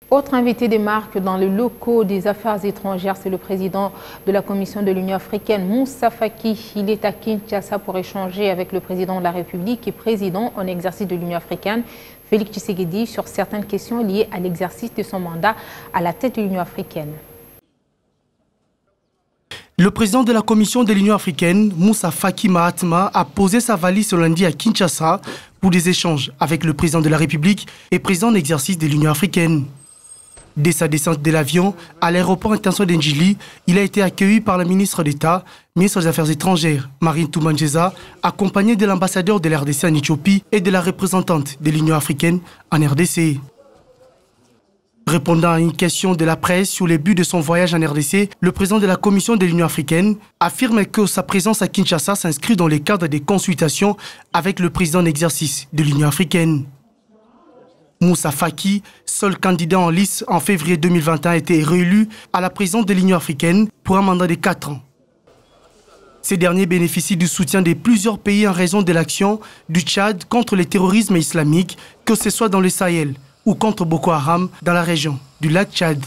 Autre invité des marques dans les locaux des affaires étrangères, c'est le président de la Commission de l'Union africaine, Moussa Faki. Il est à Kinshasa pour échanger avec le président de la République et président en exercice de l'Union africaine, Félix Tshisekedi, sur certaines questions liées à l'exercice de son mandat à la tête de l'Union africaine. Le président de la Commission de l'Union africaine, Moussa Faki Mahatma, a posé sa valise ce lundi à Kinshasa pour des échanges avec le président de la République et président en exercice de l'Union africaine. Dès sa descente de l'avion à l'aéroport international d'Ndjili, il a été accueilli par la ministre d'État, ministre des Affaires étrangères, Marine Toumanjeza, accompagné de l'ambassadeur de la RDC en Éthiopie et de la représentante de l'Union africaine en RDC. Répondant à une question de la presse sur les buts de son voyage en RDC, le président de la Commission de l'Union africaine affirme que sa présence à Kinshasa s'inscrit dans le cadre des consultations avec le président en exercice de l'Union africaine. Moussa Faki, seul candidat en lice en février 2021, a été réélu à la présidence de l'Union africaine pour un mandat de 4 ans. Ces derniers bénéficient du soutien de plusieurs pays en raison de l'action du Tchad contre le terrorisme islamique, que ce soit dans le Sahel ou contre Boko Haram dans la région du lac Tchad.